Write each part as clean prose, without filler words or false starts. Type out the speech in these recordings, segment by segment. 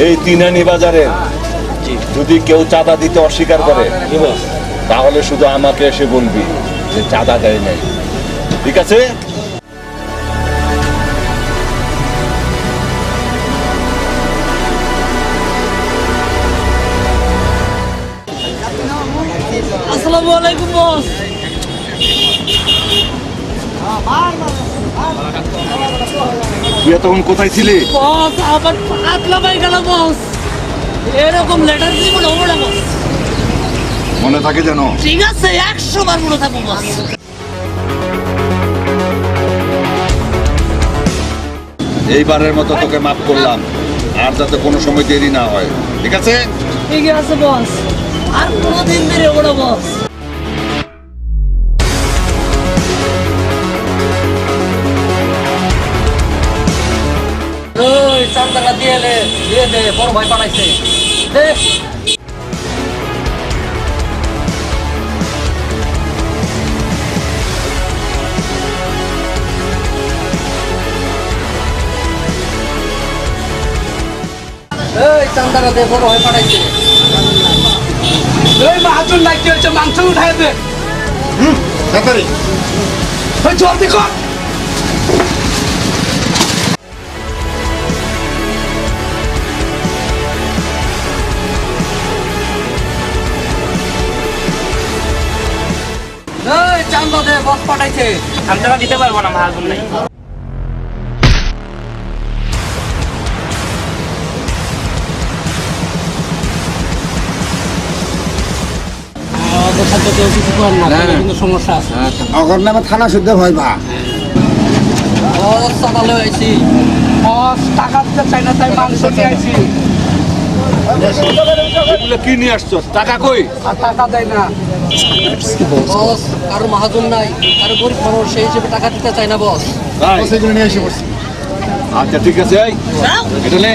এই তিনানি বাজারে যদি কেউ চাঁদা দিতে অস্বীকার করে তাহলে শুধু আমাকে এসে বলবি যে চাঁদা দেয় নাই, ঠিক আছে? আসসালামু আলাইকুম বস। তুই তখন কোথায় ছিলি? বস আমার পাতলা পাই গেল বস, এরকম লেটার দিব না ওটা বস। মনে থাকে যেন। ঠিক আছে, 100 বার মনে থাকবো বস। এইবারের মতো তোকে মাফ করলাম, আর যাতে কোনো সময় দেরি না হয়, ঠিক আছে? ঠিক আছে বস, আর কোনোদিন দেরি হবে না বস। ওই চান্দাটা দিয়ে দে, বড় ভাই পাঠাইছে দে। এই চান্দাটা দে, বড় ভাই পাঠাইছে। এই মাহাজন লাগতে হচ্ছে, মাংস উঠাই দে। তাড়াতাড়ি জলদি কর। চান্দা দে, বস পাঠাইছে। আমি টাকা দিতে পারবো না, মাহাজন নাই। সমস্যা আছে। থানা শুদ্ধ ভয় ভা টাকা দিতে চাই না, তাই মাংস নিয়ে আইছি। কি নিয়ে আসছো? টাকা কই? আর টাকা দেয় না বস, কারো মাহাজন নাই, কারো গরিব মানুষ, সেই হিসেবে টাকা দিতে চাই না বস। সেগুলো নিয়ে এসে পড়ছি। আচ্ছা ঠিক আছে, এই এটা নে।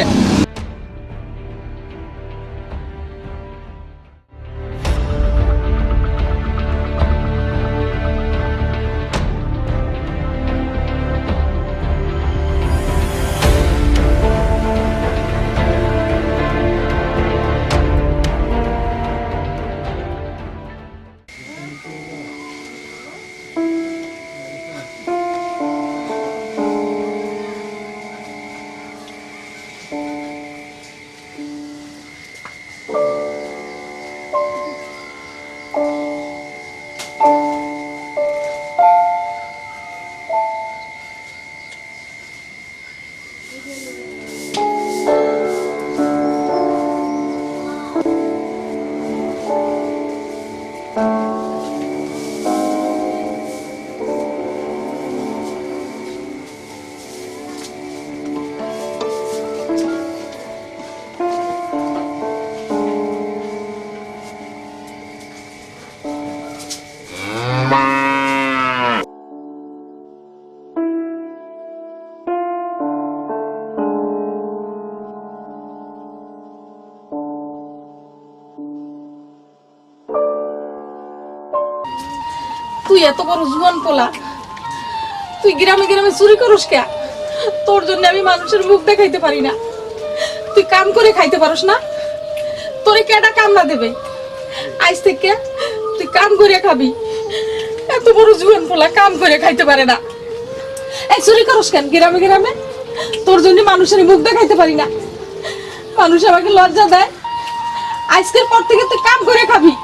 তুই এত বড় জুয়ান পোলা, তুই গ্রামে গ্রামে চুরি করস কে? তোর জন্য আমি মানুষের মুখ দেখাইতে পারি না। তুই কাম করে খাইতে পারস না? তোরে কেডা কাম না দেবে? আজ থেকে তুই কাম করে খাবি। এত বড় জুয়ান পোলা কাম করে খাইতে পারে না। এই চুরি করস কেন গ্রামে গ্রামে? তোর জন্য মানুষের মুখ দেখাইতে পারি না। মানুষ আমাকে লজ্জা দেয়। আজকের পর থেকে তুই কাম করে খাবি।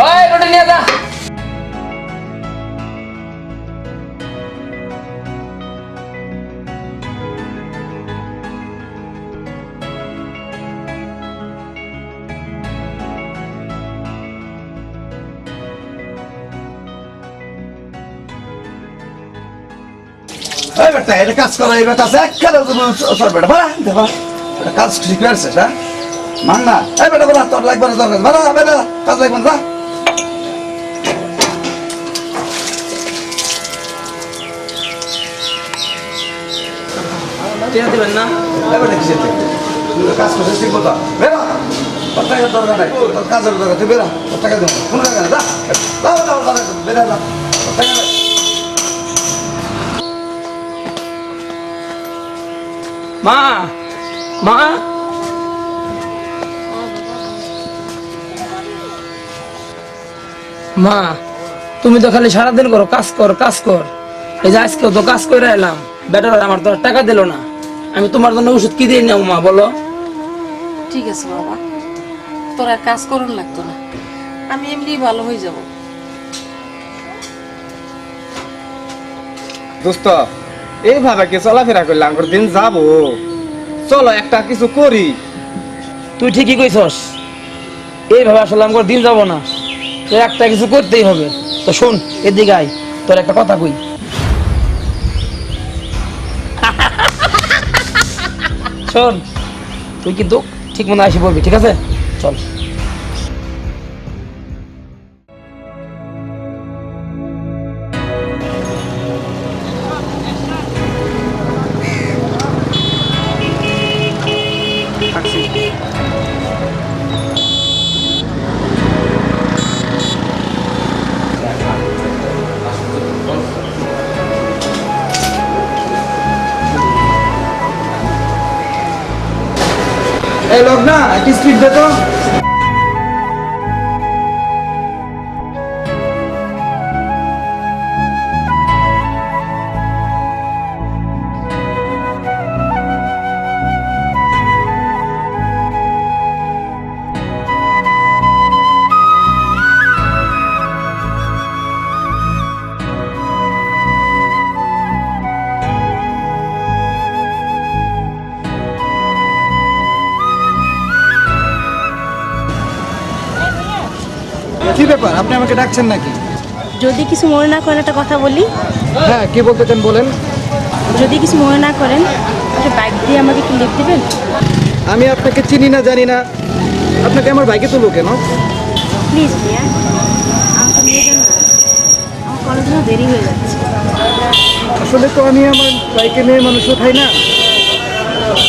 ওই রোডে নিয়ে যা। এই বেটা এটা কাজ করা, এই বেটা আছে একখানে সর বেটা বাড়া দেখো এটা কাজ শিখে আসছে হ্যাঁ মান না। এই বেটা বলা তোর লাগবে না, দরকার বাড়া বেটা কাজ লাগবে না। টিয়া দেবেন না? এবার কিসের থেকে তুই তো কাজ করছিস ঠিক মতো বেরো তোর টাকার দরকার নাই তোর কাজের দরকার তুই বেরো তোর টাকা দেবো কোনো টাকা নেই বেরো না তোর টাকা নেই মা মা মা তুমি তো খালি সারাদিন করো, কাজ কর কাজ কর। এই যে আজকে তো কাজ করে এলাম, বেটার আমার তো আর টাকা দিল না। আমি তোমার জন্য ওষুধ কি দিয়ে নেব মা বলো? ঠিক আছে বাবা, তোর আর কাজ করুন লাগতো না, আমি এমনি ভালো হয়ে যাব। দোস্ত এইভাবে কি চলাফেরা করলে আমার দিন যাবো? চলো একটা কিছু করি। তুই ঠিকই কইছস, এইভাবে আসলে আমার দিন যাব না, তো একটা কিছু করতেই হবে। তো শোন এদিকে আয়, তোর একটা কথা কই। শোন তুই কিন্তু ঠিক মনে আসি বলবি, ঠিক আছে? চল। এই লোক না একটু স্পিড দে তো। কি ব্যাপার, আপনি আমাকে ডাকছেন নাকি? যদি কিছু মনে না করেন একটা কথা বলি। হ্যাঁ কি বলতে চান বলেন। যদি কিছু মনে না করেন একটা বাইক দিয়ে আমাকে একটু লিফট দিবেন? আমি আপনাকে চিনি না জানি না, আপনাকে আমার বাইকে তুলবো কেন? প্লিজ ভাইয়া, আমাকে নিয়ে যান না, আমার কলেজে না দেরি হয়ে যাচ্ছে। আসলে তো আমি আমার বাইকে নিয়ে মানুষ উঠাই না,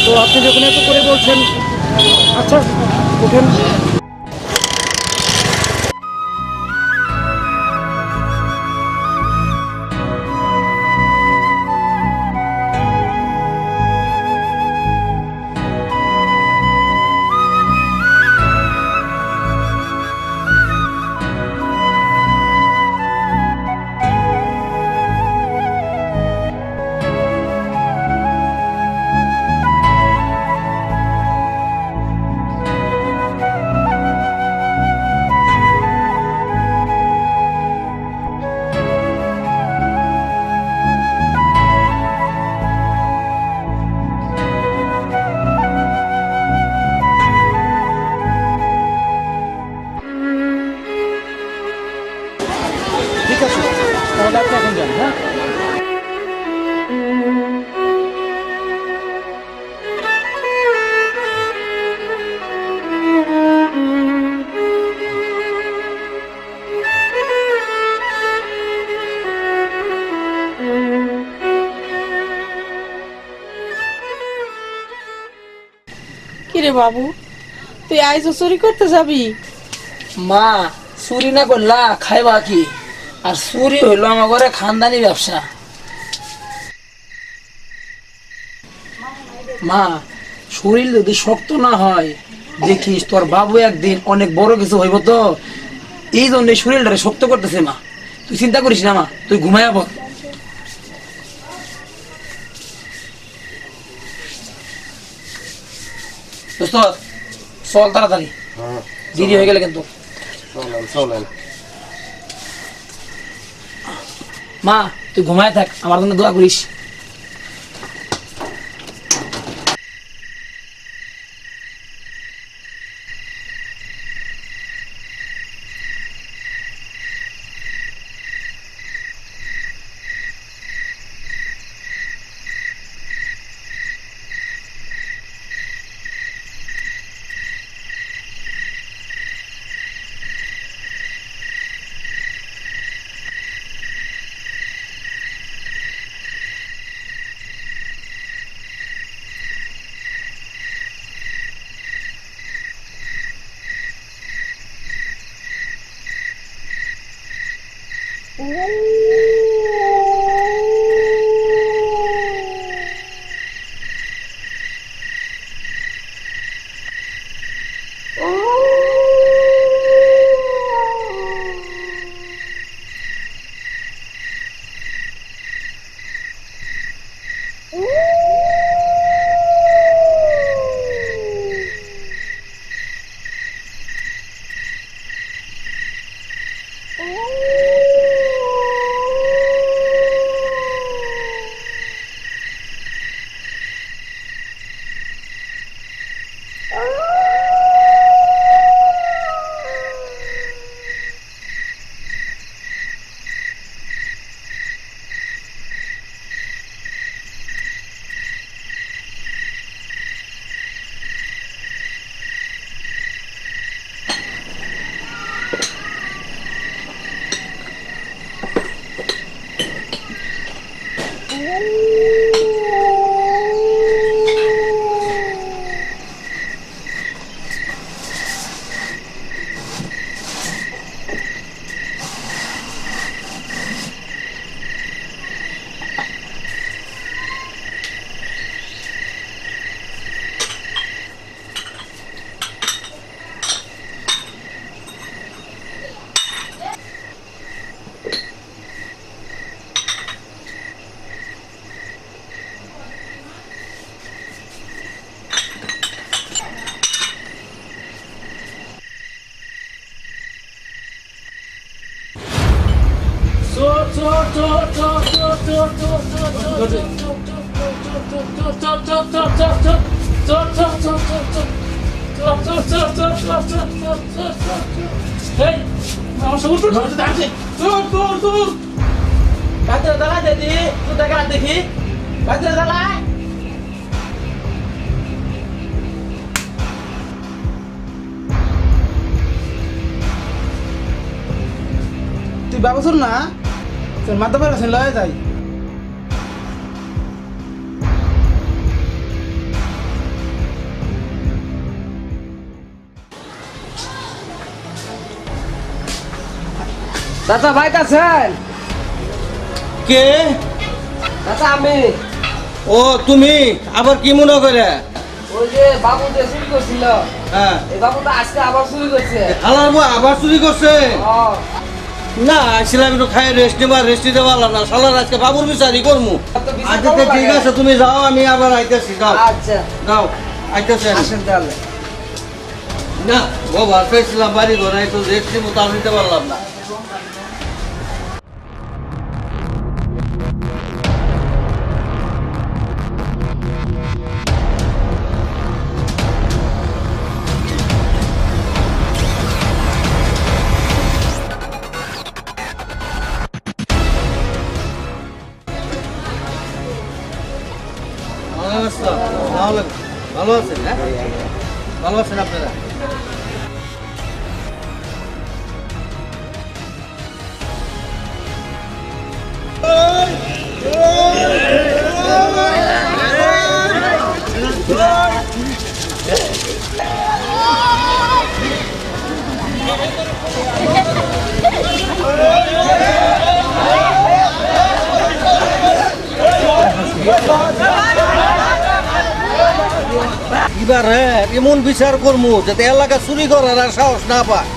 তো আপনি যখন এত করে বলছেন, আচ্ছা ওঠেন। ঠিক আছে তাহলে আপনি এখন যান। হ্যাঁ কিরে বাবু, তুই আইজো চুরি করতে যাবি? মা চুরি না করলা খাইবা কি? আর চুরি হইলো আমার ঘরে খানদানি ব্যবসা। মা শরীর যদি শক্ত না হয়, দেখিস তোর বাবু একদিন অনেক বড় কিছু হইব, তো এই জন্য শরীরটারে শক্ত করতেছে। মা তুই চিন্তা করিস না, মা তুই ঘুমাইয়া পড়। দোস্ত চল তাড়াতাড়ি, দেরি হয়ে গেলে কিন্তু। মা তুই ঘুমায় থাক, আমার জন্য দোয়া করিস। দেখি তুই বাবা শোন না তোর মাথা পরে গেছে লয়ে যাই চাচা ভাই আছেন? কে? চাচা আমি। ও তুমি আবার কি মনে করে? ওই যে বাবু যে চুরি করছিল, হ্যাঁ এই বাবু তো আজকে আবার চুরি করছে। হালার বউ আবার চুরি করছে? ও, না আসছিলাম একটু খাই রেস্ট নিতে পারলাম না, শালার আজকে বাবুর বিচারই করবো। তো বিচার আচ্ছা করবো ঠিক লাগে। আছে তুমি যাও, আমি আবার আইতেছি। যাও আচ্ছা যাও, আইতেছি আমি। আসেন তাহলে। না বাবা পেয়েছিলাম বাড়ি ঘরে, একটু রেস্ট নিবো, তাও নিতে পারলাম না। ভালো আছেন? হ্যাঁ ভালো আছেন আপনারা? এবার হ্যাঁ এমন বিচার করবো যাতে এলাকা চুরি করার আর সাহস না পায়।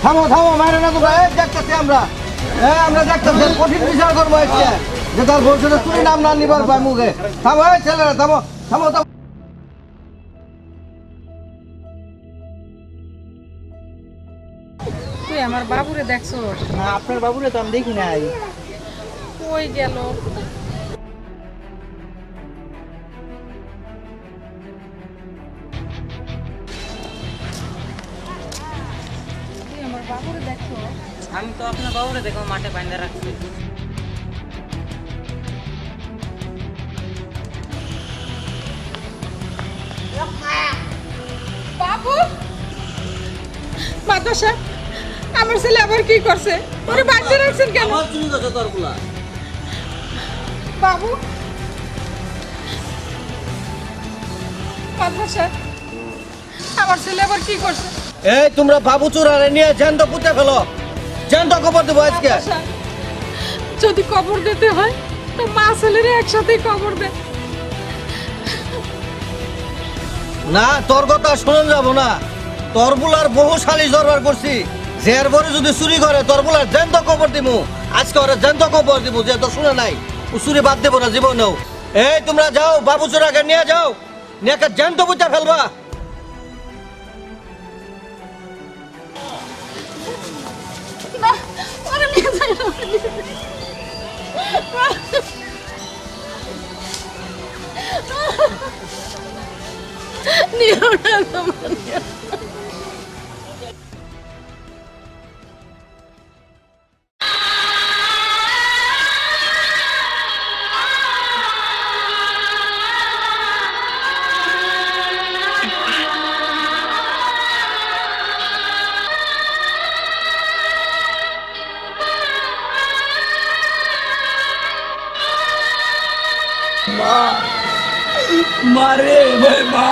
থামো থামো, মারে না তো ভাই, দেখতেছি আমরা। হ্যাঁ আমরা দেখতেছি, কঠিন বিচার করবো একটা, যে তার ভবিষ্যতে চুরি নাম না নিবার পায় মুখে। থামো এই ছেলেরা, থামো থামো থামো। তুই আমার বাবুরে দেখছো? না আপনার বাবুরে তো আমি দেখি নাই। কই গেল? তুই আমার বাবুরে দেখছো? আমি তো আপনার বাবুরে দেখো মাঠে বাইন্ধে রাখছি। বাবু, মাদ্রাসা আমার ছেলে আবার কি করছে? ওরে বাঁচিয়ে রাখছেন কেন? আমার চুরি করছে তোর গুলা। বাবু, মাদ্রাসা আমার ছেলে আবার কি করছে? এই তোমরা বাবু চোরারে নিয়ে জ্যান্ত পুঁতে ফেলো, জ্যান্ত খবর দেবো আজকে। স্যার, যদি কবর দিতে হয় তো মা ছেলেরে একসাথেই কবর দে। না তোর কথা শোনা যাবো না, তোর বুলার বহু সালিশ দরবার করছি, জের বরে যদি চুরি করে তোর বুলার জ্যান্ত খবর দিমু, আজকে ওরা জ্যান্ত খবর দিমু, যে তো শুনে নাই ও চুরি বাদ দেবো না জীবনেও। এই তোমরা যাও বাবু চোরাকে নিয়ে যাও, নিয়ে একটা জ্যান্ত পুঁতে ফেলবা। না, ওরে নিয়ে যাই না, ওরে নিয়ে যাই। নিও না তোমার, নিও না। মারে ভাই মা,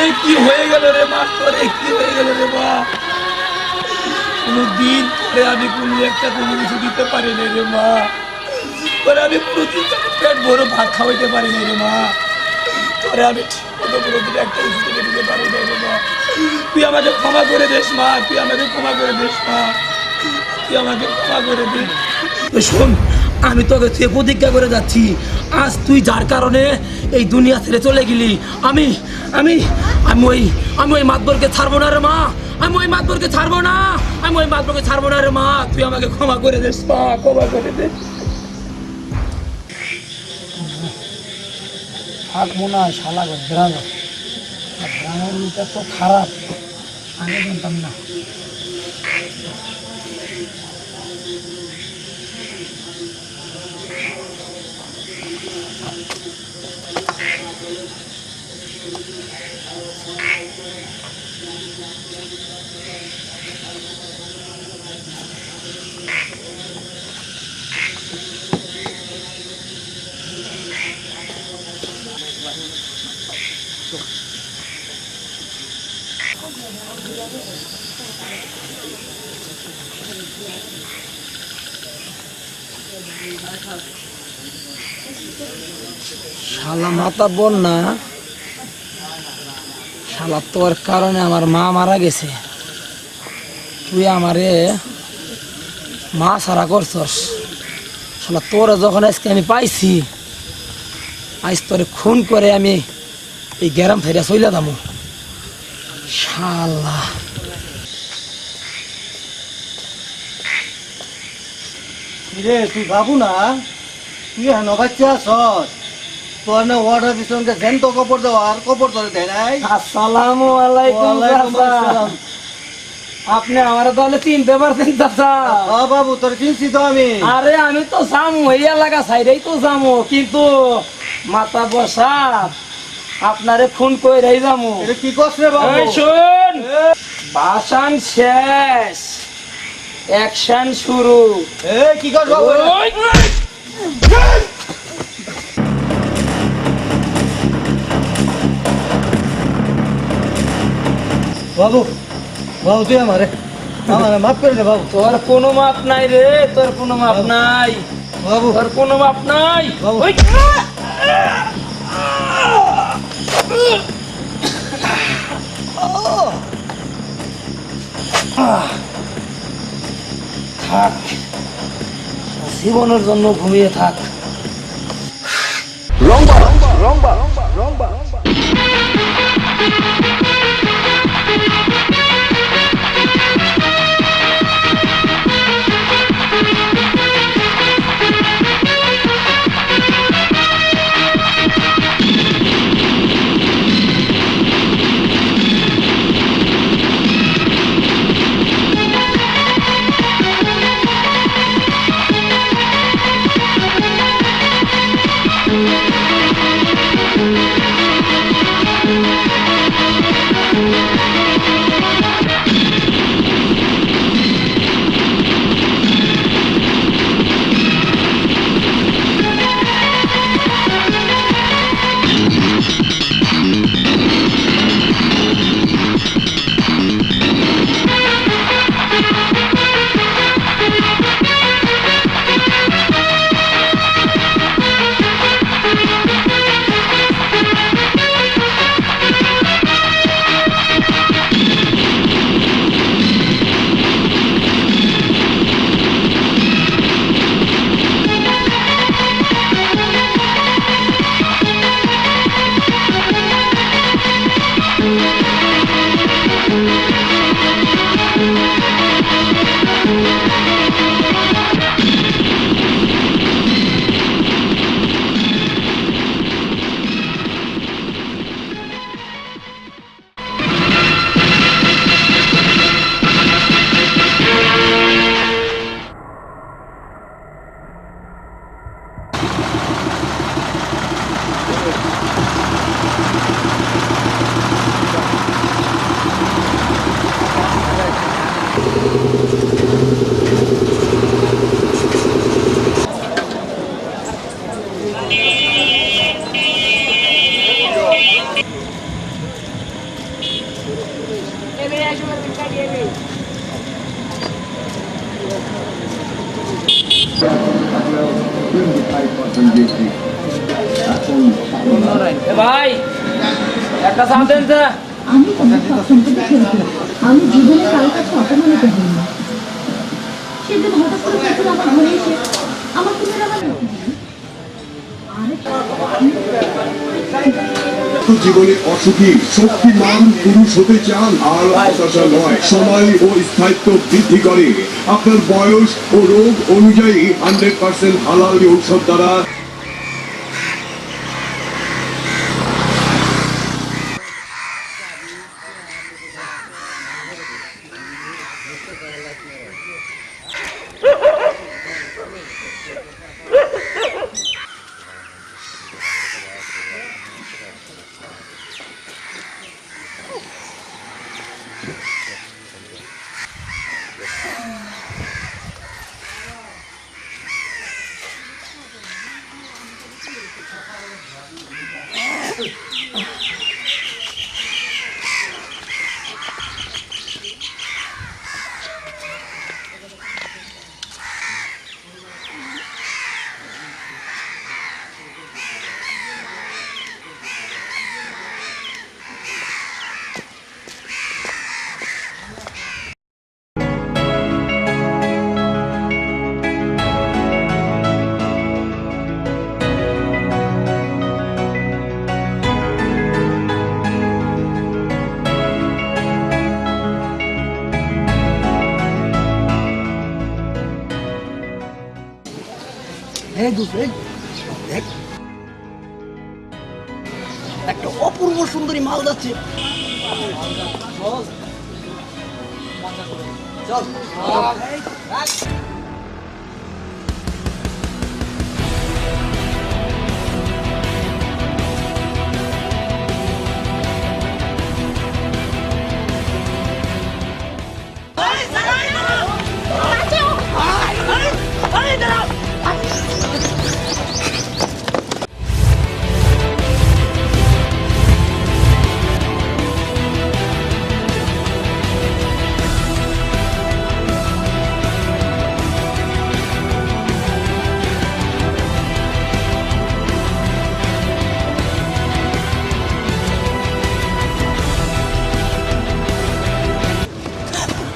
এ কি হয়ে গেল রে মা, তোর কি হয়ে গেল রে মা? কোনদিন পরে আমি কোনো একটা কোনো কিছু দিতে পারি না রে মা, পরে আমি কোনোদিন পেট ভরে ভাত খাওয়াইতে পারি না রে মা, তোরে আমি কোনোদিন একটা কিছু দিতে পারি না রে মা। তুই আমাকে ক্ষমা করে দিস মা, তুই আমাকে ক্ষমা করে দিস মা, তুই আমাকে ক্ষমা করে দিস। শোন, আমি তোকে তুই প্রতিজ্ঞা করে যাচ্ছি, আজ তুই যার কারণে এই দুনিয়া ছেড়ে চলে গেলি, আমি আমি আমি ওই আমি ওই মাতবরকে ছাড়বো না রে মা, আমি ওই মাতবরকে ছাড়বো না, আমি ওই মাতবরকে ছাড়বো না রে মা, তুই আমাকে ক্ষমা করে দিস মা, ক্ষমা করে দে। থাকবো না শালা গ্রামে, গ্রামের মেয়েটা তো খারাপ, আমি জানতাম না। শালা মাতা বোন না, শালা তোর কারণে আমার মা মারা গেছে, তুই আমারে মা সারা করছস, শালা তোরা যখন আজকে আমি পাইছি, আজ তোরে খুন করে আমি এই গ্রাম ফেরিয়া চলে যাবো। শালা রে তুই বাবু না, তুই হেন বাচ্চা আছস, তোর না অর্ডার দিছনকে জ্যান্ত কপর দেওয়া আর কপর ধরে দেয় নাই। আসসালামু আলাইকুম ওয়ালাইকুম চাচা। আসসালাম। আপনি আমার তাহলে চিনতে পারছেন চাচা? বাবু তোর চিনছি তো আমি। আরে আমি তো যামু, এই এলাকা সাইডেই তো যামু, কিন্তু মাথা বসা আপনারে ফোন কইরাই যামু। এটা কি করছ রে বাবু? এই শোন, বাসান শেষ, অ্যাকশন শুরু। এ কি করছ বাবু? ওই! বাবু বাবু তুই আমারে মাফ করে দে বাবু। তোর কোনো মাপ নাই রে, তোর কোনো মাপ নাই বাবু তোর কোনো মাপ নাই। বাবু। ওই! থাক, জীবনের জন্য ঘুমিয়ে থাক। লম্বা লম্বা লম্বা লম্বা ভাই একটা চা দেন তো। আমি তোমার সম্পত্তি খেয়েছি, আমি জীবনে কারো কাছে অপমানিত হই না। সেদিন হঠাৎ করে কুকুর আমার ঘরে এসে আমার কুকুর আমার জীবনে অসুখী শক্তিমান পুরুষ হতে চান আর হতাশা নয়, সময় ও স্থায়িত্ব বৃদ্ধি করে। আপনার বয়স ও রোগ অনুযায়ী 100% হালাল ঔষধ দ্বারা একটা অপূর্ব সুন্দরী মাল যাচ্ছে। চল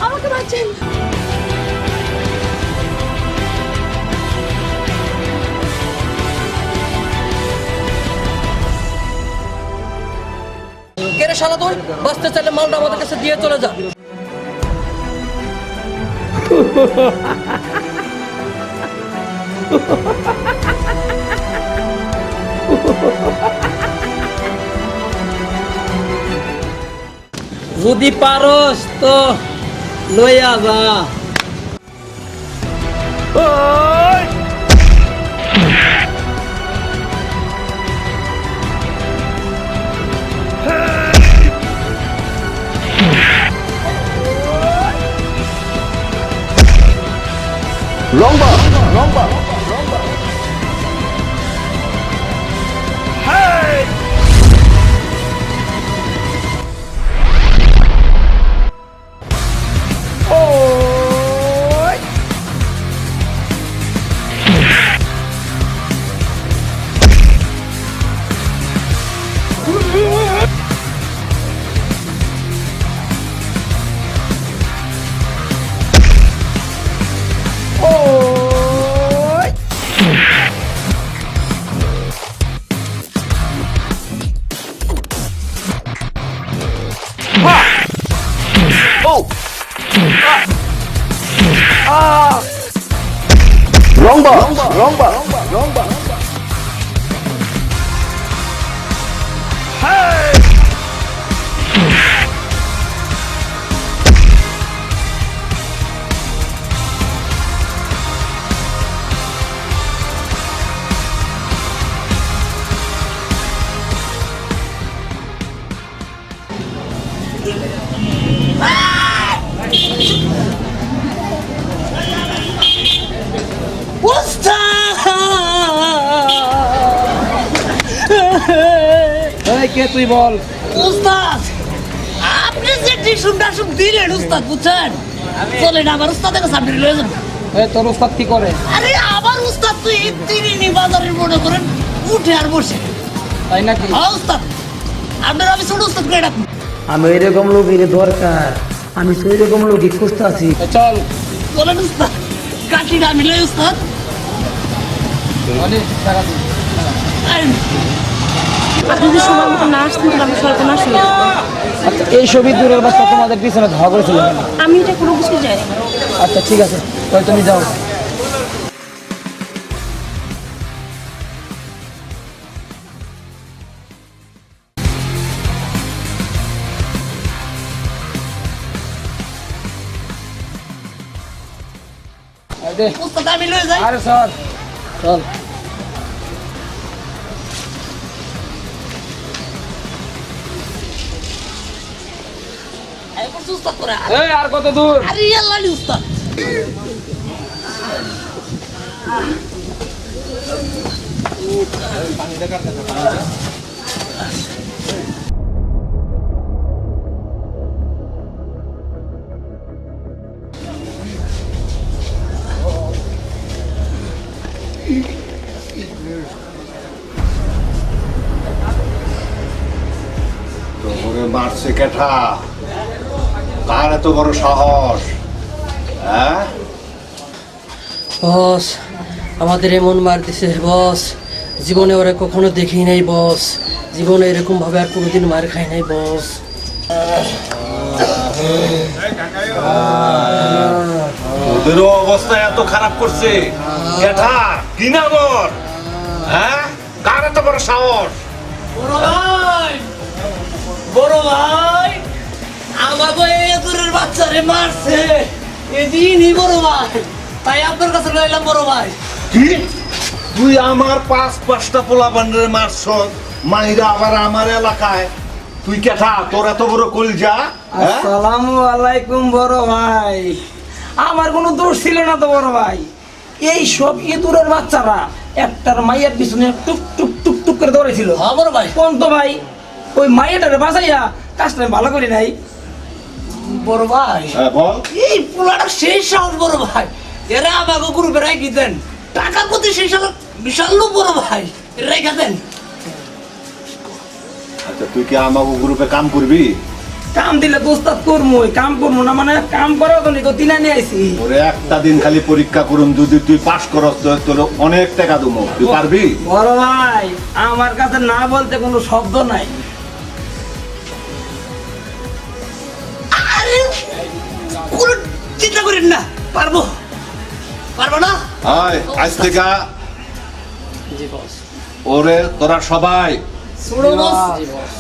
আমাকে বাঁচান। কেরে শালা তুই বাঁচতে চাইলে মালটা আমাদের কাছে দিয়ে চলে যা। যদি পারস তো লইয়া যা। কে তুই বল? উস্তাদ, আপনি শুনটা শুন দিলেন উস্তাদ বুঝছেন চলেন আমার উস্তাদের কাছে আপনি লয়ে যান। তোর উস্তাদ কি করে? আরে আমার উস্তাদ তো এই তিরিনি বাজারের মনে করেন উঠে আর বসে। তাই নাকি? হ্যাঁ উস্তাদ, আপনার আমি ছোট উস্তাদ করে ডাকুন। আমি এরকম লোকের দরকার, আমি তো এরকম লোকই খুঁজতে আছি। চল চলেন উস্তাদ, কাঠিটা আমি লই উস্তাদ। আইন। আপনি যদি সময় মতো না আসতেন তাহলে আমি সর্বনাশ হয়ে যেতাম। আচ্ছা এই ছবি দূরের বাচ্চা তোমাদের পিছনে ধাওয়া করেছিল কেন? আমি এটা কোনো কিছু জানি না। আচ্ছা ঠিক আছে, তাহলে তুমি যাও। উস্তাদ আমি লই যাই। আরে চল চল। এখন উস্তাদ করে এই আর কত দূর? আরে আল্লাহ উস্তাদ। তোরে মারছে কেঠা? কার এত বড় সাহস? হ্যাঁ বস আমাদের এমন মার দিছে বস, জীবনে ওরা কখনো দেখি নাই বস, জীবনে এরকম ভাবে আর কোনোদিন মার খাই নাই বস। ওদেরও অবস্থা এত খারাপ করছে কেঠা? কি নাম ওর? হ্যাঁ কার এত বড় সাহস? বড় ভাই, বড় ভাই, আমাকে এই দূরের বাচ্চারে মারছে এদিনই বড় ভাই, তাই আপনার কাছে লইলাম বড় ভাই। কি তুই আমার পাঁচটা পোলা বান্ডারে মারছ, মাইরা আবার আমার এলাকায়? তুই কেঠা? তোর এত বড় কলজা? হ্যাঁ? আসসালামু আলাইকুম বড় ভাই। আমার কোনো দোষ ছিল না তো বড় ভাই। এই সব ইঁদুরের বাচ্চারা একটার মাইয়ের পিছনে টুক টুক টুক টুক করে দৌড়েছিল। হ্যাঁ বড় ভাই। কোন তো ভাই ওই মাইয়াটারে বাঁচাইয়া কাজটা আমি ভালো করি নাই। বড় ভাই হ্যাঁ বল। এই পোলাটা সেই সাহস বড় ভাই, এরা আমাকে গ্রুপে রাখি দেন, টাকার প্রতি সেই সাহস বিশাল লোক বড় ভাই, রেখা দেন। আচ্ছা তুই কি আমাকে গ্রুপে কাম করবি? কাম দিলে তো উস্তাদ করবো, কাম করবো না মানে কাম করার তো নিকো তিনা নিয়ে আইছি। ওরে একটা দিন খালি পরীক্ষা করুন, যদি তুই পাস করস তো তোর অনেক টাকা দেবো। তুই পারবি? বড় ভাই আমার কাছে না বলতে কোনো শব্দ নাই। আরে কোনো চিন্তা করেন না, পারবো পারবো না। হাই আজ থেকে ওরে তোরা সবাই ছোড়ো বস।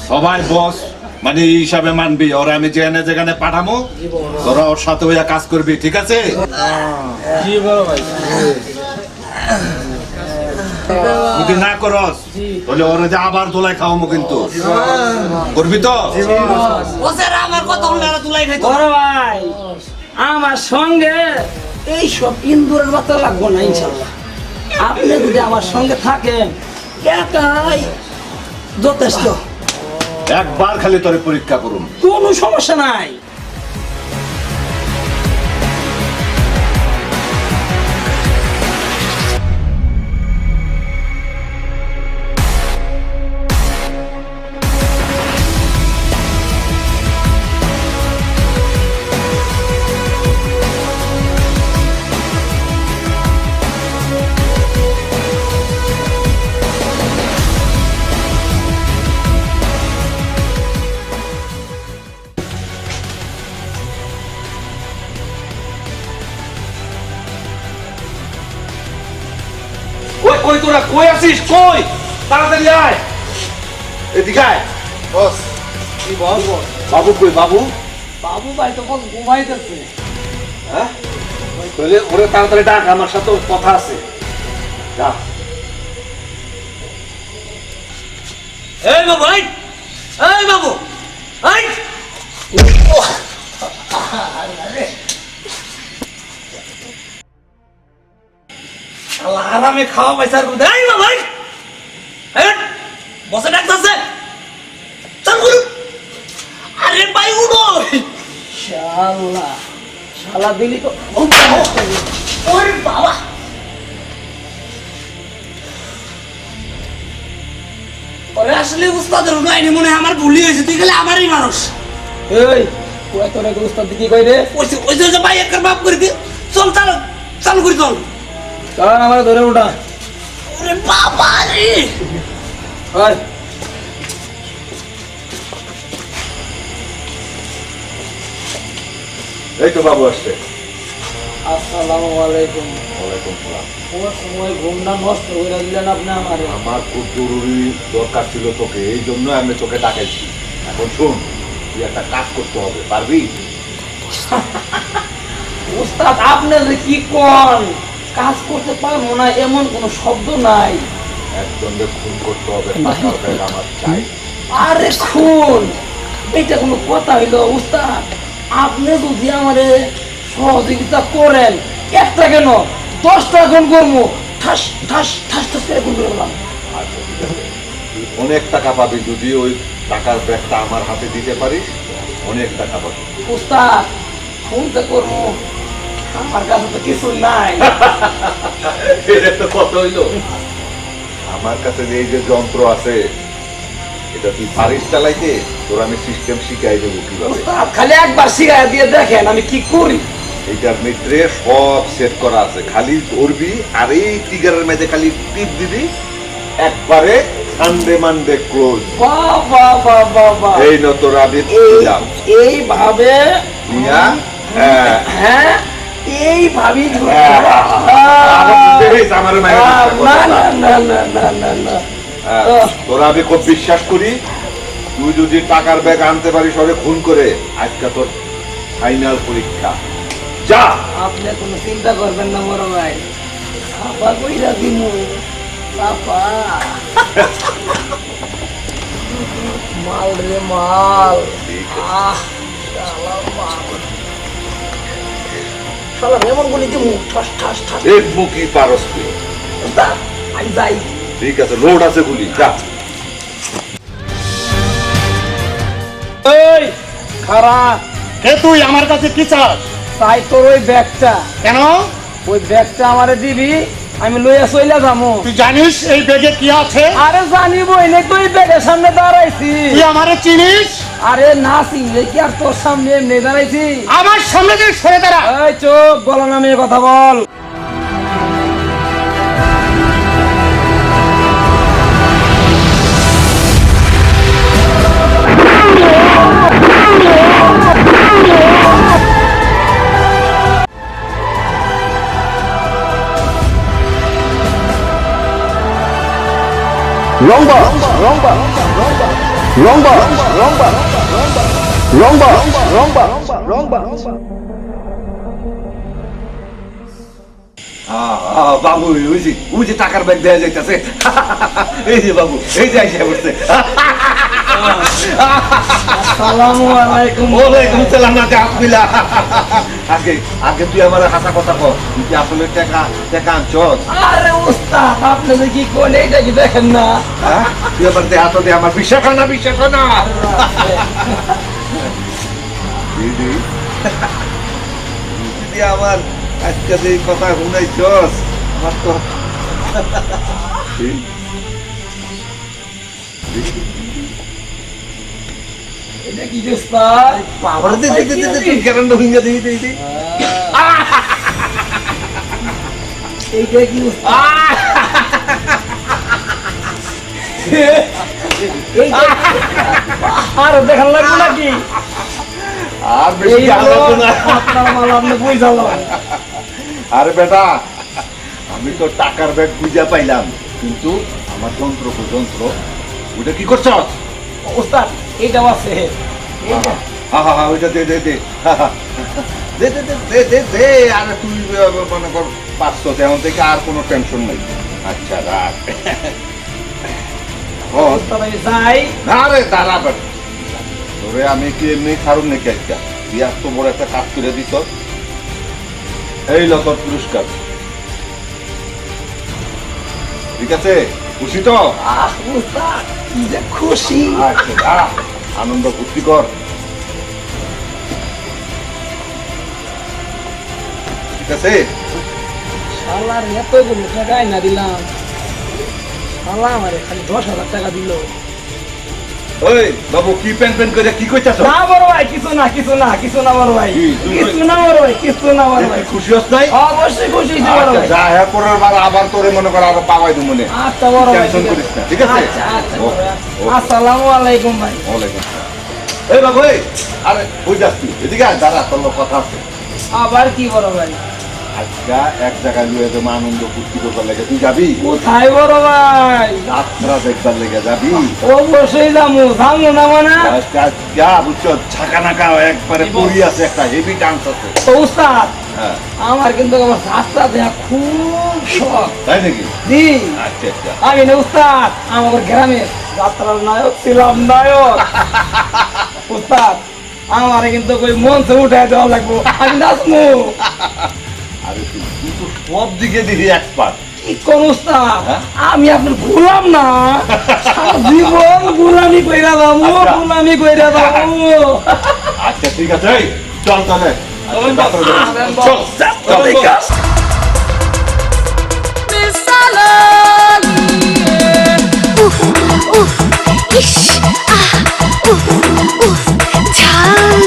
সবাই বস মানে এই হিসাবে মানবি। ওরা আমি যেখানে যেখানে পাঠামো তোরা ওর সাথে হইয়া কাজ করবি, ঠিক আছে? যদি না করস তাহলে ওরা যে আবার দোলাই খাওয়ামো, কিন্তু করবি তো? বসের আমার কথা হলে আর তুলাই খাইতো। বড় ভাই আমার সঙ্গে এই সব ইন্দুরের বাচ্চা লাগবো না ইনশাল্লাহ। আপনি যদি আমার সঙ্গে থাকেন একাই যথেষ্ট, একবার খালি তোরে পরীক্ষা করুন। কোনো সমস্যা নাই। কই তোরা কই আছিস? কই তাড়াতাড়ি আয়, এদিকে আয়। বস কি বলবো? বাবু কই? বাবু বাবু ভাই তো বল ঘুমাইতেছে। হ্যাঁ তাহলে ওরে তাড়াতাড়ি ডাক, আমার সাথে কথা আছে। যা। এই বাবু, এই বাবু, এই আরামে খাওয়া পয়সা করতে। এই বাবু, বসে ডাকতেছে, চল গুরু। আরে ভাই উঠো। আল্লাহ শালা দিলি তো ওরে বাবা ওরে আসলে উস্তাদের গাইনি মনে হয় আমার ভুলি হয়েছে তুই গেলে আমারই মানুষ এই কয় তোর এক উস্তাদ কি কই রে ওই যে ভাই একটা বাপ করে দি চল চাল চালু করি চল কারণ আমার ধরে ওঠা ওরে বাবা রে ওই এই তো বাবু আসছে। আসসালামু আলাইকুম ওয়ালাইকুম সালাম। ওর সময় ঘুমটা নষ্ট করে দিলেন আপনি আমারে আমার খুব জরুরি দরকার ছিল তোকে, এই জন্য আমি তোকে ডাকাইছি। এখন শোন, তুই একটা কাজ করতে হবে, পারবি? উস্তাদ আপনি যে কি কোন কাজ করতে পারবো না এমন কোনো শব্দ নাই। একজনকে খুন করতে হবে, টাকার ব্যাগ আমার চাই। আরে খুন এটা কোনো কথা হইলো উস্তাদ? আপনি যদি আমারে সহযোগিতা করেন একটা কেন 10টা গুণ করবো, ঠাস ঠাস ঠাস ঠাস করে গুণ করলাম। আচ্ছা, ঠিক আছে। তুই অনেক টাকা পাবি যদি ওই টাকার ব্যাগটা আমার হাতে দিতে পারিস, অনেক টাকা পাবি। উস্তাদ ফোনটা করবো, আমার কাছে তো কিছু নাই। এটা তো কত হইলো? আমার কাছে যে এই যে যন্ত্র আছে, এটা তুই পারিস চালাইতে? তোর আমি সিস্টেম শিখাই দেবো কিভাবে। উস্তাদ খালি একবার শিখাই দিয়ে দেখেন আমি কি করি। এইটার ভিতরে সব সেট করা আছে, খালি ধরবি আর এই টিগারের মেঝে খালি টিপ দিবি, একবারে সানডে মানডে ক্লোজ। বাবা বাবা বাবা এই ন তোর আমি দিলাম এইভাবে নিয়া, হ্যাঁ হ্যাঁ এইভাবে আমার মায়ের না না না না না না না তোরা আমি খুব বিশ্বাস করি, তুই যদি টাকার ব্যাগ আনতে পারিস ওরে খুন করে, আজকে তোর ফাইনাল পরীক্ষা। যা, আপনি কোনো চিন্তা করবেন না বড় ভাই, সাফা কইরা দিমু সাফা। মাল রে মাল। আহ শালা মাল, শালা এমন বলি দিমু ঠাস ঠাস ঠাস। এক মুখি পারস তুই। উস্তাদ, আমি যাই। ঠিক আছে, লোড আছে গুলি, যা। এই খারা, কে তুই আমার কাছে কি চাস? তাই তোর ওই ব্যাগটা, কেন? ওই ব্যাগটা আমারে দিবি, আমি লইয়া চইলা যাবো। তুই জানিস এই ব্যাগে কি আছে? আরে জানিব এনে তো এই ব্যাগের সামনে দাঁড়াইছি। তুই আমারে চিনিস? আরে না চিনলে কি আর তোর সামনে এমনি দাঁড়াইছি? আমার সামনে থেকে সরে দাঁড়া। এই চোখ গলা নামিয়ে কথা বল। বাবু ওই যে টাকার ব্যাগ দেওয়া যাইতেছে, এই যে বাবু, এই যে আইসা বসছে। আসসালামু আলাইকুম। ওয়ালাইকুম সালাম। না জাফিলা, আগে আগে তুই আমার হাসা কথা কর, তুই কি আসলে টাকা টাকা আনছস? আরে উস্তাদ আপনি যে কি কোন এইটা কি দেখেন না? হ্যাঁ, তুই আমার দে হাত দে, আমার বিশ্বাস হয় না, বিশ্বাস হয় না। দিদি, তুই আমার আজকে যে কথা শুনাইছস, আমার তো এটা কি উস্তাদ? পাওয়ার দে দে দে দে, তুই গ্যারান্টি হুইঙ্গা দে দে দে। এইটা কি উস্তাদ? আর দেখান লাগবে নাকি? আর বেশি আলাদা না। আপনার মাল আপনি বুঝালো। আরে বেটা, আমি তো টাকার ব্যাগ খুঁজে পাইলাম, কিন্তু আমার যন্ত্র ওটা কি করছ? উস্তাদ এইটাও আছে। এইটা হা হা হা, ওইটা দে দে দে, হা, হা। দে দে দে দে দে দে। আরে তুই মনে কর 500, এখন থেকে আর কোনো টেনশন নেই। আচ্ছা রাখ। ও উস্তাদ আমি যাই। না রে, দাঁড়া বেটা, তোরে আমি কি এমনি ছাড়ুন নাকি আজকে? তুই এত বড় একটা কাজ করে দিত, এই ল তোর পুরস্কার। ঠিক আছে, খুশি তো? আহ উস্তাদ কি যে খুশি। আচ্ছা, দাঁড়া, আনন্দ ফুর্তি কর। লাগতেছে? শালার এতগুলো টাকা না দিলাম, শালা আমারে খালি 10,000 টাকা দিল। ওই বাবু কি প্যান প্যান করে কি কইতাছ? না বড় ভাই, কিছু না বড় ভাই, কিছু না বড় ভাই। খুশি হস নাই? অবশ্যই খুশি হইছি বড় ভাই। যা হ্যাঁ পরের বার আবার তোরে মনে কর আরো পাওয়াই দু মনে। আচ্ছা বড় ভাই, টেনশন করিস না, ঠিক আছে? আচ্ছা বড় ভাই। আসসালামু আলাইকুম ভাই। ওয়ালাইকুম আসসালাম। এই বাবু এই, আরে কই যাস তুই? এদিকে আয়, দাঁড়া, তোর লোক কথা আছে। আবার কি বড় ভাই? আজকা এক জায়গায় লুয়ে দেবো আনন্দ ফুর্তি করবার লেগে, তুই যাবি? কোথায় বড় ভাই? যাত্রা দেখবার লেগে যাবি? অবশ্যই যাবো না মানে? আজকা বুঝছো ছাকা নাকা একবারে পড়ি আছে, একটা হেভি ডান্স আছে। তো উস্তাদ, হ্যাঁ আমার কিন্তু আমার যাত্রা দেখা খুব শখ। তাই নাকি? জি, আচ্ছা আচ্ছা। আমি না উস্তাদ, আমার গ্রামের যাত্রার নায়ক ছিলাম, নায়ক। উস্তাদ, আমার কিন্তু কই মঞ্চে উঠে দেওয়া লাগবো, আমি নাচবো। আরে তুই তো সব দিকে দেখি এক্সপার্ট। কি কোন উস্তাদ, হ্যাঁ? আমি আপনার গোলাম না, সারা জীবন গোলামি কইরা যাবো, আচ্ছা। গোলামি কইরা যাবো। আচ্ছা ঠিক আছে, এই, চল তাহলে। চল, যাত্রা দেখি। চল, চল, যাত্রা চল, দেখা। চল। উফ উফ ইস আহ উফ উফ ঝাল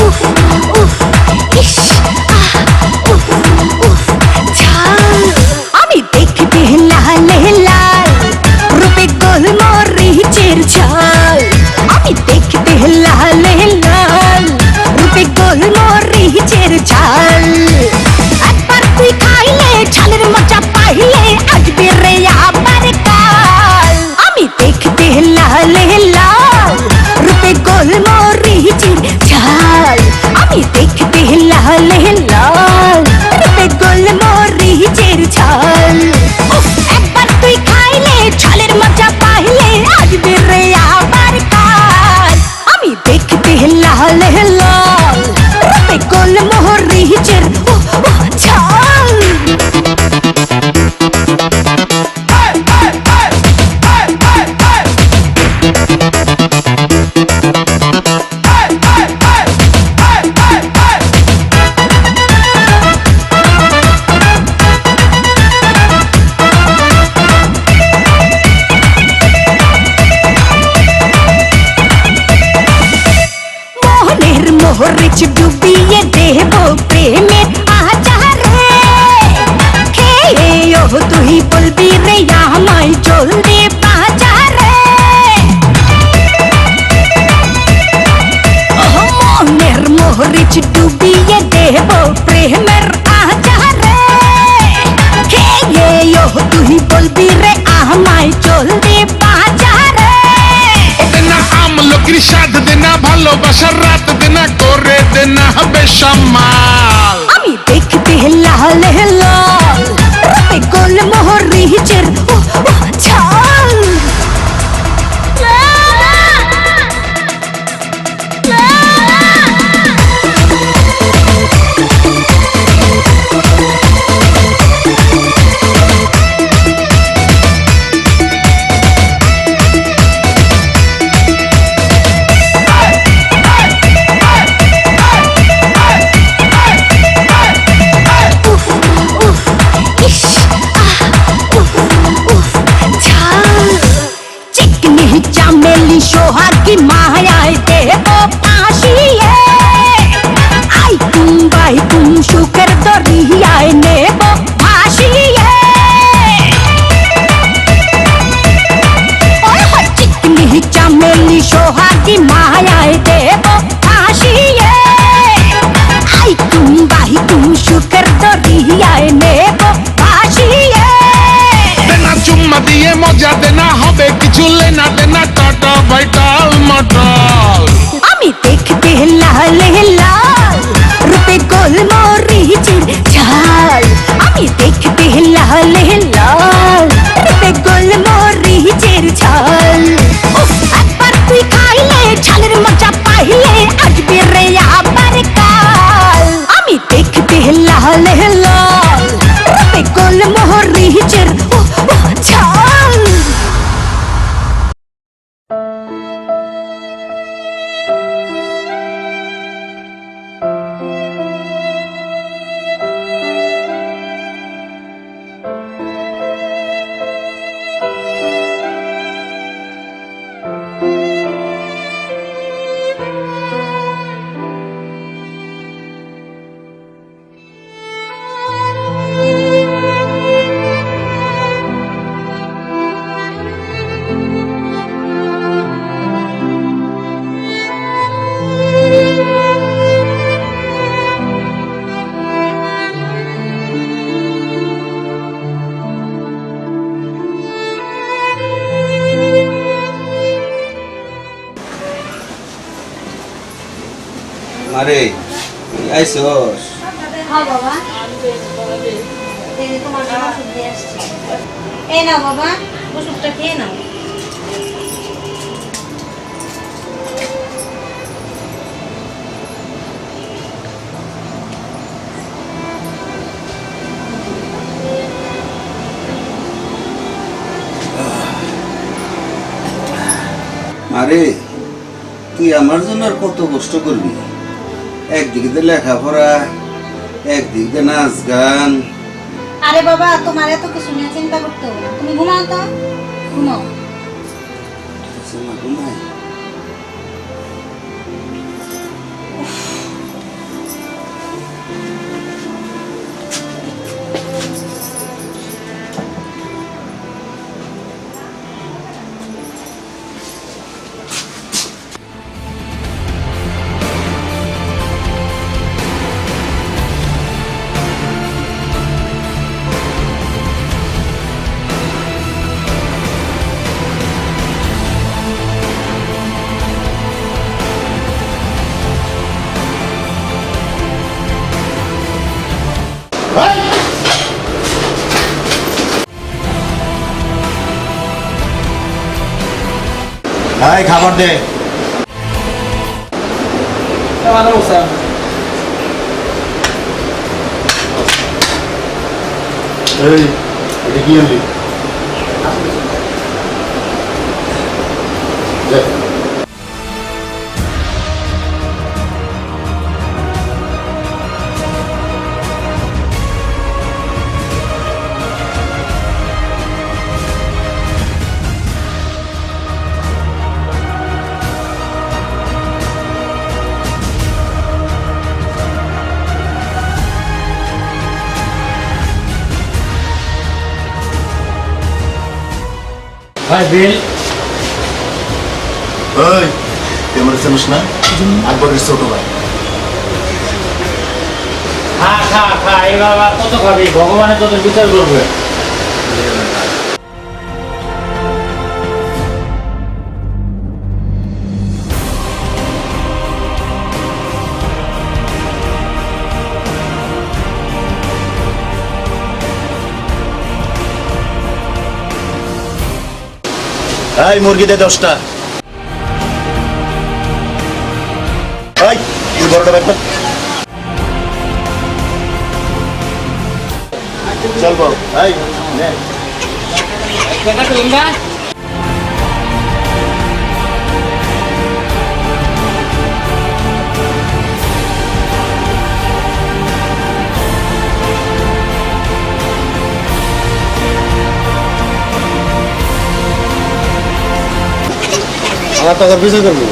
উফ উফ ইস আহ উফ উফ ঝাল আমি দেখতে লাল লাল রূপে গোলমরিচের ঝাল আমি দেখতে লাল লাল রূপে গোলমরিচের ঝাল একবার তুই খাইলে ঝালের মজা পাইলে আসবে রে আবার কাল আমি দেখতে লাল লাল রূপে গোলমরিচের ঝাল আমি দেখতে লাল লাল রূপে গোলমরিচের ঝাল উফ, একবার তুই খাইলে ঝালের মজা পাইলে আসবে রে আবার কাল আমি দেখতে লাল লাল রূপে গোলমরিচের ঝাল মোহনের মোহরিচ ডুবিয়ে দেব প্রেমের আচারে খেয়ে ও তুই বলবি রে আমায় চলবে বাজারে মোহনের মোহরিচ ডুবিয়ে দেব প্রেমের আচারে খেয়ে ও তুই বলবি রে আমায় চলবে বাজারে দেনা আমলকির স্বাদ দেনা ভালোবাসার রাত দেনা করে দেনা বেসামাল আমি দেখতে লাল লাল রূপে গোলমরিচের ঝাল উফ উফ ইস আহ উফ উফ ঝাল চিকনি চামেলি সোহাগী মায়ায় দেব পাশিয়ে আই তুম সুখের দরিয়ায় নেব ভাসিয়ে চিকনি চামেলি সোহাগী মায়ায় দেব ভাসিয়ে আই তুম সুখের দরিয়ায় নেব ভাসিয়ে দেনা চুম্মা দিয়ে মজা দেনা হবে কিছু লেনা দেনা টাটা ভাইটাল মটল আমি দেখতে লাল লাল রূপে গোলমরিচের ঝাল আমি দেখতে লাল লাল রূপে গোলমরিচের ঝাল উফ, একবার তুই খাইলে ঝালের মজা পাইলে আসবে রে আবার কাল আমি দেখতে লাল লাল রূপে গোলমরিচের আরে আইসোস হ্যাঁ বাবা এই যে তোমার জন্য ওষুধ দিয়ে আসছি এই নাও বাবা ওষুধটা খেয়ে নাও আরে তুই আমার জন্য আর কত কষ্ট করবি একদিকে তো লেখাপড়া একদিকে তো নাচ গান আরে বাবা তোমার এত কিছু নিয়ে চিন্তা করতে হবে না তুমি ঘুমাও তো ঘুমাও ভাই খাবার দে এই এটা কি আনলি ভাই বিল ওই তুই আমার জানিস না আকবরের ছোট ভাই খা খা খা এই বাবা কত খাবি ভগবানের তোদের বিচার করবে এই মুরগি দে 10টা এই তুই বড়টা ব্যাপার চল বল এই নে টাকা তো না আমার টাকার বিচার করবো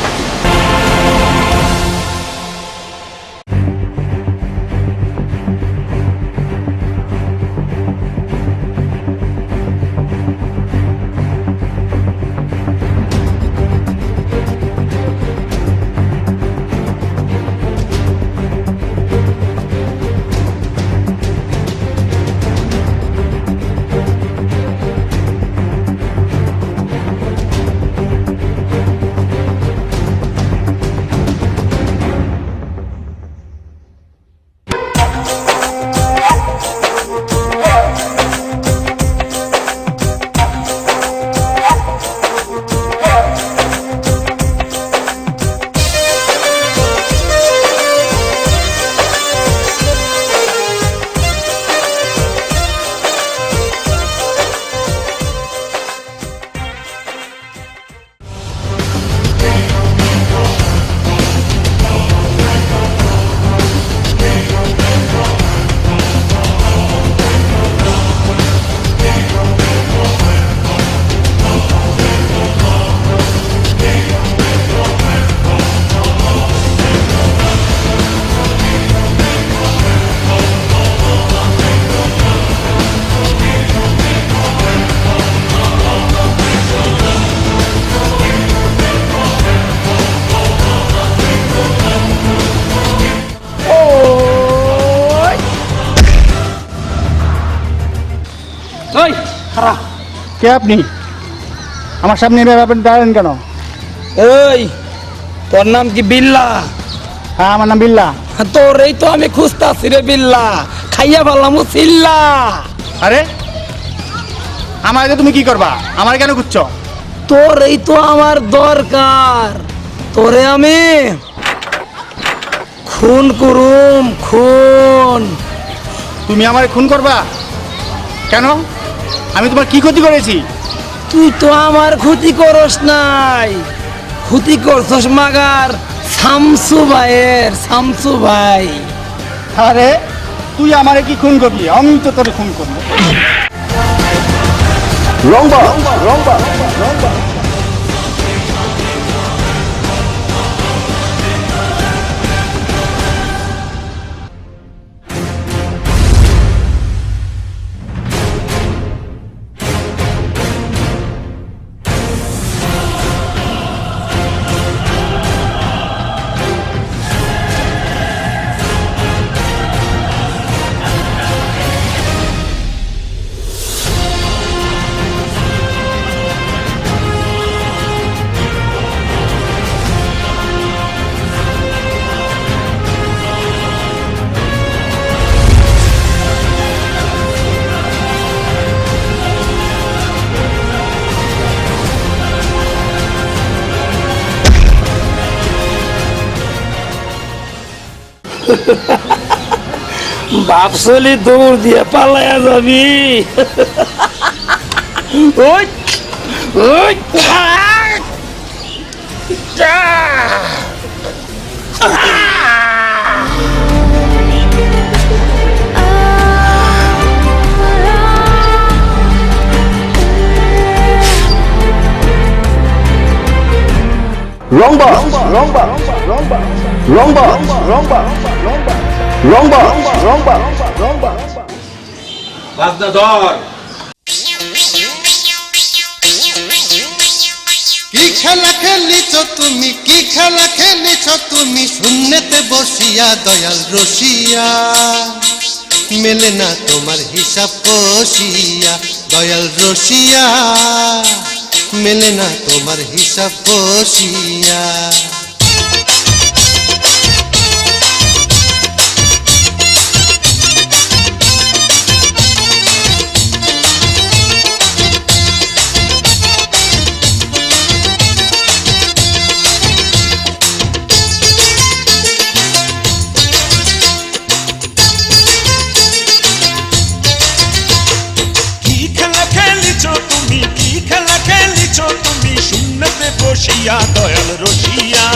ওই খারাপ কে আপনি আমার সামনে এভাবে আপনি দাঁড়ালেন কেন? এই তোর নাম কি বিল্লা হ্যাঁ আমার নাম বিল্লা। তোরেই তো আমি খুঁজতাছি রে বিল্লা, খাইয়া পারলাম চিল্লা। আরে আমার আগে তুমি কি করবা, আমার কেন খুঁজছো? তোরেই তো আমার দরকার, তোরে আমি খুন করুম, খুন। তুমি আমার খুন করবা কেন? আমি তোমার কি ক্ষতি করেছি? তুই তো আমার ক্ষতি করস নাই, ক্ষতি করছস মাগার শামসু ভাইয়ের, শামসু ভাই। আরে তুই আমারে কি খুন করবি? আমি তো তোরে খুন করবো। বাপসলি দৌড় দিয়ে পালায়া যাবি। ওই ওই বাজনা ধর। কি খেলা খেলিছ তুমি, কি খেলা খেলিছ তুমি, শূন্যতে বসিয়া দয়াল রসিয়া, মেলে না তোমার হিসাব কষিয়া, দয়াল রসিয়া, মেলে না তোমার হিসাব কষিয়া। বসিয়া দয়াল রসিয়া,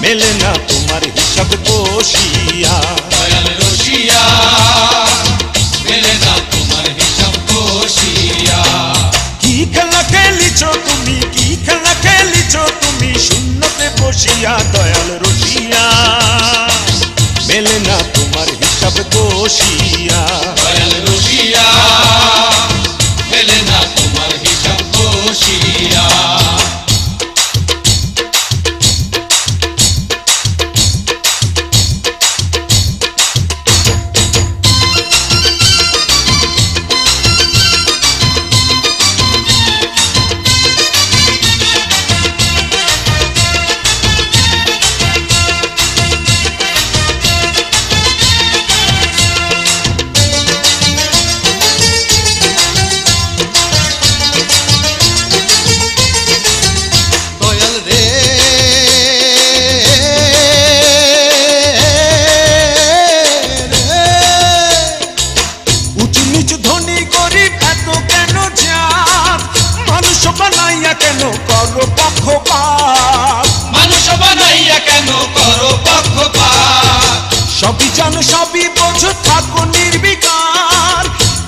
মেলে না তোমার হিসাব কষিয়া, দয়াল রসিয়া, মেলে না তোমার হিসাব কষিয়া। কি খেলা খেলিছ তুমি, কি খেলা খেলিছ তুমি, শূন্যতে বসিয়া দয়াল রসিয়া, মেলে না তোমার হিসাব কষিয়া, দয়াল রসিয়া, মেলে না তোমার হিসাব কষিয়া। সবই জানো সবই বোঝো থাকো নির্বিকার,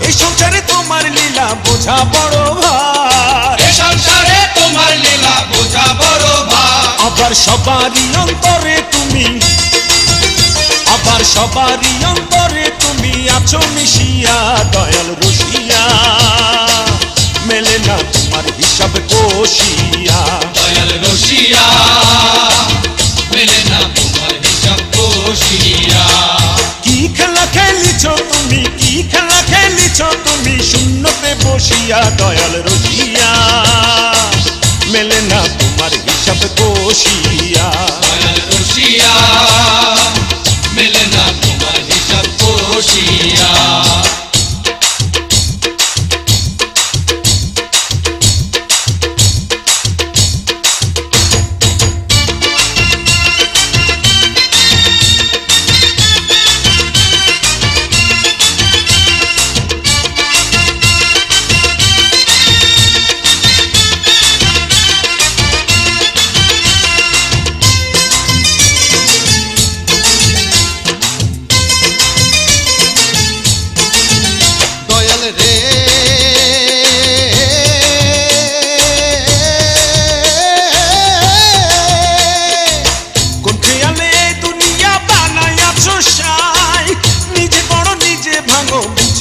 এই সংসারে তোমার লীলা বোঝা বড় ভার, এই সংসারে তোমার লীলা বোঝা বড় ভার। আবার সবারই অন্তরে তুমি, আবার সবারই অন্তরে তুমি আছো মিশিয়া, দয়াল রসিয়া, মেলে না তোমার হিসাব কষিয়া, দয়াল রসিয়া, মেলে না তোমার হিসাব কষিয়া। কি খেলা খেলিছ তুমি, কি খেলা খেলিছ তুমি, শূন্যতে বসিয়া দয়াল রসিয়া, মেলে না তোমার হিসাব কষিয়া, দয়াল রসিয়া,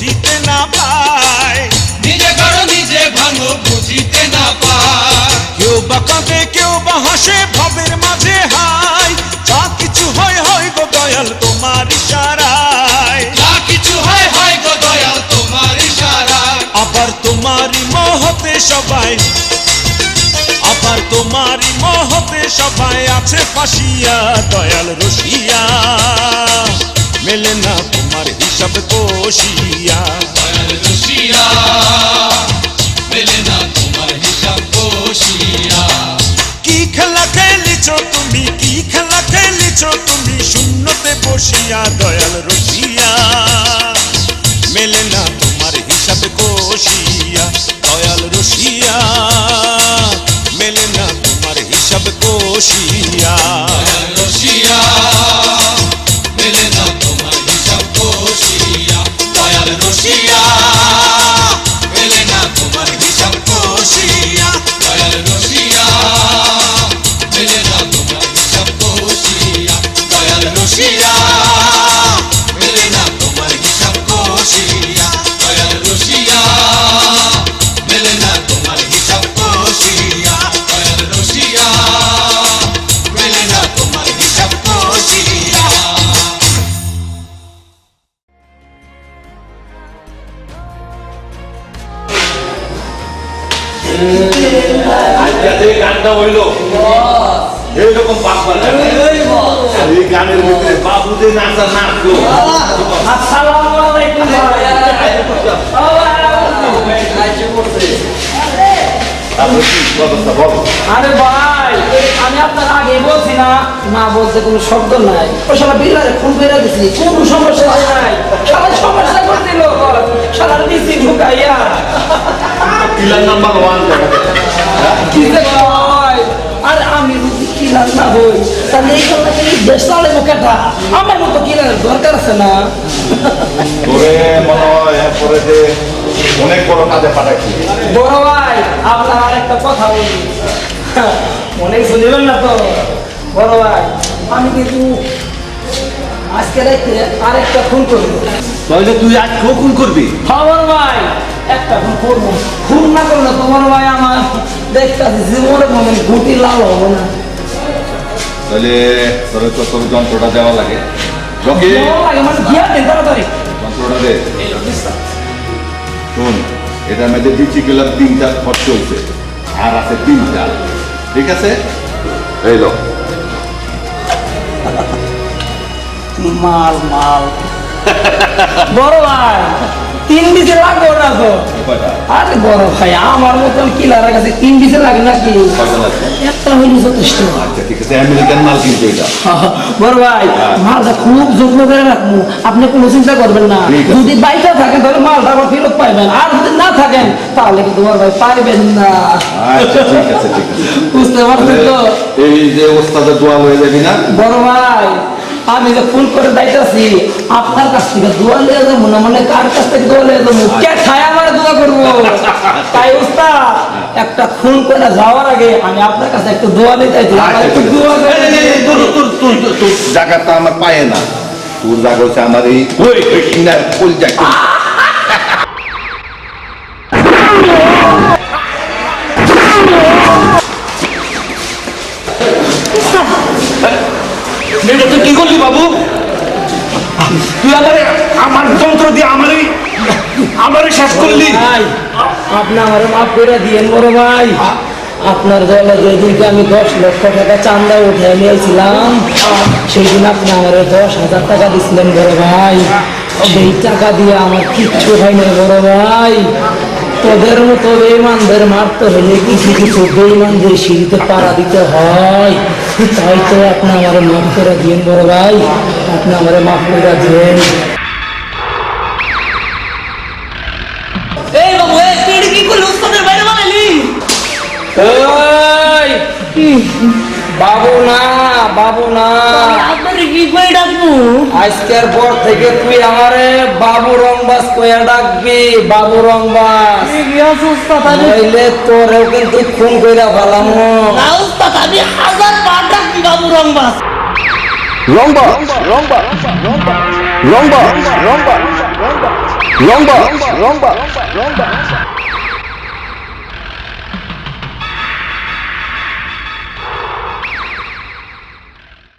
বুঝিতে না পায়, নিজে করো নিজে ভাঙো বুঝিতে না পায়। কেউ বা কাঁদে কেউ বা হাসে ভাবের মাঝে হাই, যা কিছু হয় হয় গো দয়াল তোমার ইশারায়, যা কিছু হয় হয় গো দয়াল তোমার ইশারায়। আবার তোমারই মহতে সবাই, আবার তোমারই মহতে সবাই আছে ফাঁসিয়া দয়াল রসিয়া, মেলে না তোমার হিসাব কষিয়া, দয়াল রসিয়া মেলে না তোমার হিসাব কষিয়া। কি খেলা খেলিছ তুমি, কি খেলা খেলিছ তুমি শূন্যতে বসিয়া দয়াল রসিয়া, মেলে না তোমার হিসাব কষিয়া দয়াল রসিয়া, মেলে না তোমার হিসাব কষিয়া, দয়াল রসিয়া মেলে না তোমার হিসাব কষিয়া। দয়াল রসিয়া মেলে না তোমার হিসাব কষিয়া। দয়াল রসিয়া মেলে না তোমার হিসাব কষিয়া। দয়াল রসিয়া মেলে না তোমার হিসাব কষিয়া। দয়াল রসিয়া মেলে না তোমার হিসাব কষিয়া। দয়াল রসিয়া মেলে না তোমার হিসাব কষিয়া। আজকে যে গানটা হইলো এইরকম পাকবার এই গানের ভিতরে বাবু যে নাচা নাচলো। আসসালামু আলাইকুম তারপরে কি অবস্থা বলো? আরে ভাই আমি আপনার আগে বলছি না, না বলতে কোনো শব্দ নাই। ওই সারা বিড়ালে ফোন করে দিছি, কোনো সমস্যা নাই। সারা সমস্যা করছিল সারা দিছি ঢুকাইয়া। পিলার নাম্বার 1 কি যে ভাই, আর আমি যদি কিলার না হই তাহলে এই কথা দেশ চালে মুখেটা আমার মতো কিলারের দরকার আছে না। তোরে মনে হয় এরপরে যে অনেক বড় কাজে পাঠাচ্ছি। বড় ভাই আপনার আরেকটা কথা বলি, অনেক শুনবেন না তো। বড় ভাই আমি কিন্তু আজকে রাইতে আরেকটা ফোন করবো। তাহলে তুই আজ খুন করবি? খবর ভাই একটা ফোন করবো, ফোন না করলে তোমার ভাই আমার দেখতে জীবনে মনে গুটি লাল হবো না। তাহলে তোর তো তোর যন্ত্রটা দেওয়া লাগে। রকি ভালো লাগে মানে গিয়া দেন তাড়াতাড়ি। যন্ত্রটা দে। শোন, এটার মধ্যে বিচিকুলার 3টা খরচ চলছে আর আছে 3টা, ঠিক আছে? এই লো। মাল মাল বড় ভাই 3 বিচে লাগবে না তো? কয়টা? আরে বড় ভাই আমার মতন কিলারের কাছে 3 বিচে লাগে নাকি? কয়টা লাগবে? একটা হইলে যথেষ্ট। আচ্ছা ঠিক আছে, আমেরিকান মাল কিন্তু এটা। বড় ভাই মালটা খুব যত্ন করে রাখবো, আপনি কোনো চিন্তা করবেন না। ঠিক আছে। যদি বাইকে থাকেন তাহলে মালটা আবার ফেরত পাইবেন, আর যদি না থাকেন তাহলে কিন্তু বড় ভাই পাইবেন না। আচ্ছা ঠিক আছে ঠিক আছে। বুঝতে পারছেন তো? এই যে ওস্তাদের দোয়া হয়ে যাবি না? বড় ভাই আমি যে ফোন করে যাইতাছি আপনার কাছ থেকে দোয়া লিয়ে যাবো না, মানে কার কাছ থেকে দোয়া লিয়ে যাবো, কে খায় আমার দোয়া করবো। তাই উস্তাদ একটা ফোন করে যাওয়ার আগে আমি আপনার কাছে একটু দোয়া নিতে চাইছি, আমার একটু দোয়া করে তোর জায়গাটা আমার পায়ে না, তোর জায়গা হচ্ছে আমার এই সিনার ফুল জায়গা। তুই কি করলি বাবু? তুই আমার যন্ত্র দিয়ে আমারই শেষ করলি। ভাই আপনি আমার মাফ করে দিয়েন বড় ভাই। আপনার দলে যেদিনকে আমি 10 লক্ষ টাকা চান্দা উঠে নিয়েছিলাম সেই দিন আপনি আমার 10,000 টাকা দিয়েছিলেন বড় ভাই। সেই টাকা দিয়ে আমার কিচ্ছু হয় না বড় ভাই। তোদের মতো বেঈমানদের মারতে হলে কিছু কিছু বেঈমানদের সিঁড়িতে পাড়া দিতে হয়। তাই তো আপনি আমার মাফ করে দিয়েন বড় ভাই, আপনি আমার মাফ করে দিয়েন। এই বাবু এই তুই কি করলি উস্তাদের বাইরে বানাইলি? বাবু না বাবু না, আপনার কি করে ডাকবো? আজকের পর থেকে তুই আমারে বাবু রংবাস কইয়া ডাকবি, বাবু রংবাস। নইলে তোরেও কিন্তু খুন কইরা ফেলামু। না উস্তাদ আমি 1000 বার ডাকবি বাবু রংবাস। রংবাস রংবাস রংবাস রংবাস রংবাস রংবাস রং বক্স